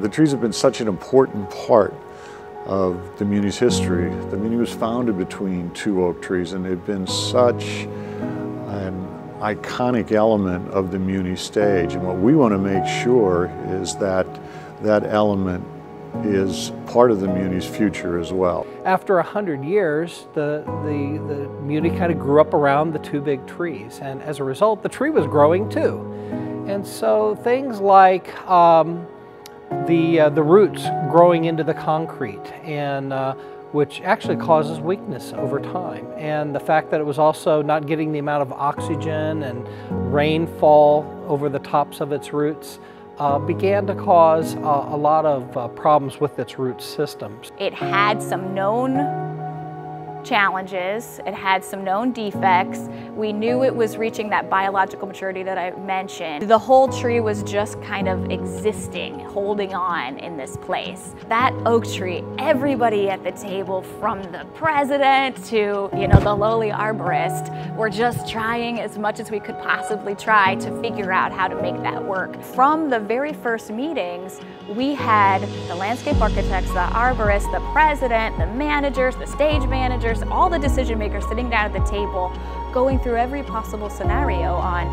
The trees have been such an important part of the Muny's history. The Muny was founded between two oak trees, and they've been such an iconic element of the Muny stage. And what we want to make sure is that that element is part of the Muny's future as well. After 100 years, the Muny kind of grew up around the two big trees, and as a result, the tree was growing too. And so things like the roots growing into the concrete, and which actually causes weakness over time, and the fact that it was also not getting the amount of oxygen and rainfall over the tops of its roots began to cause a lot of problems with its root systems. It had some known challenges, it had some known defects. We knew it was reaching that biological maturity that I mentioned. The whole tree was just kind of existing, holding on in this place. That oak tree, everybody at the table, from the president to, the lowly arborist, were just trying as much as we could possibly try to figure out how to make that work. From the very first meetings, we had the landscape architects, the arborists, the president, the managers, the stage managers, all the decision makers sitting down at the table, going through every possible scenario on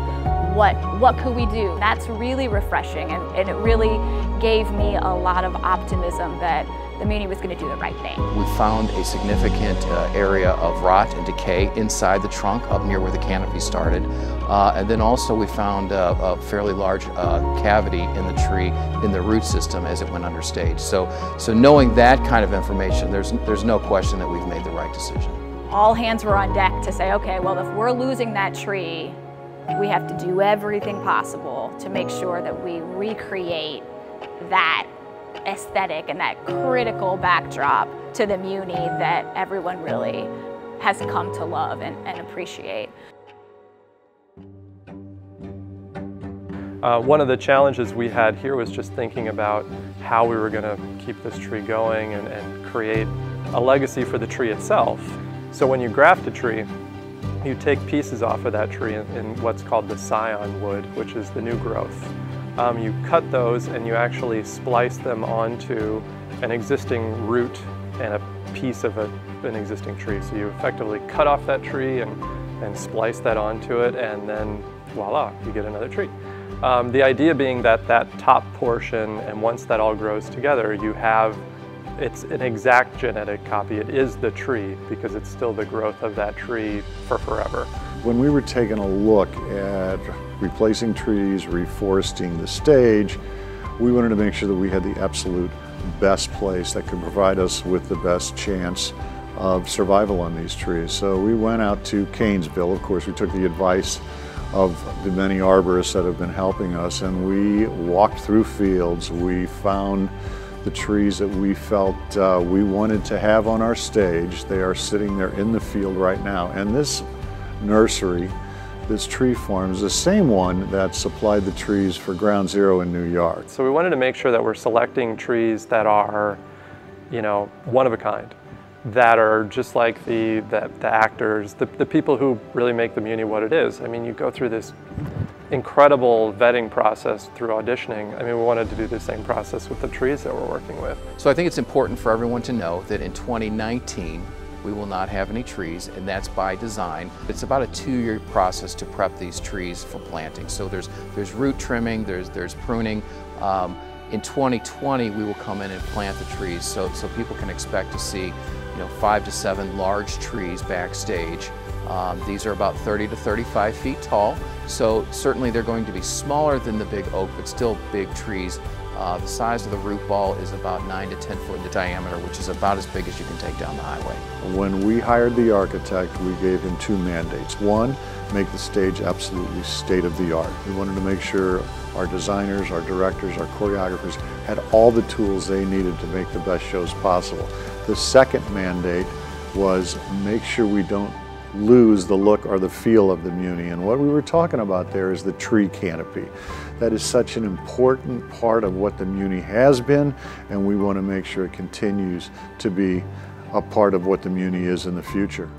what could we do. That's really refreshing, and it really gave me a lot of optimism that the Muny was going to do the right thing. We found a significant area of rot and decay inside the trunk up near where the canopy started. And then also we found a fairly large cavity in the tree in the root system as it went under stage. So knowing that kind of information, there's no question that we've made the right decision. All hands were on deck to say, okay, well, if we're losing that tree, we have to do everything possible to make sure that we recreate that aesthetic and that critical backdrop to the Muny that everyone really has come to love and appreciate. One of the challenges we had here was just thinking about how we were going to keep this tree going and create a legacy for the tree itself. So when you graft a tree, you take pieces off of that tree in what's called the scion wood, which is the new growth. You cut those and you actually splice them onto an existing root and a piece of an existing tree. So you effectively cut off that tree and splice that onto it, and then voila, you get another tree. The idea being that that top portion, and once that all grows together, it's an exact genetic copy. It is the tree because it's still the growth of that tree for forever. When we were taking a look at replacing trees, reforesting the stage, we wanted to make sure that we had the absolute best place that could provide us with the best chance of survival on these trees. So we went out to Canesville. Of course, we took the advice of the many arborists that have been helping us, and we walked through fields. We found the trees that we felt we wanted to have on our stage. They are sitting there in the field right now. And this nursery, this tree farm, is the same one that supplied the trees for Ground Zero in New York. So we wanted to make sure that we're selecting trees that are, one of a kind, that are just like the actors, the people who really make the Muny what it is. I mean, you go through this incredible vetting process through auditioning. I mean, we wanted to do the same process with the trees that we're working with. So I think it's important for everyone to know that in 2019, we will not have any trees, and that's by design. It's about a 2-year process to prep these trees for planting. So there's root trimming, there's pruning. In 2020, we will come in and plant the trees, so people can expect to see 5 to 7 large trees backstage. These are about 30 to 35 feet tall, so certainly they're going to be smaller than the big oak, but still big trees. The size of the root ball is about 9 to 10 foot in diameter, which is about as big as you can take down the highway. When we hired the architect, we gave him 2 mandates. One, make the stage absolutely state-of-the-art. We wanted to make sure our designers, our directors, our choreographers had all the tools they needed to make the best shows possible. The second mandate was make sure we don't lose the look or the feel of the Muny. And what we were talking about there is the tree canopy. That is such an important part of what the Muny has been, and we want to make sure it continues to be a part of what the Muny is in the future.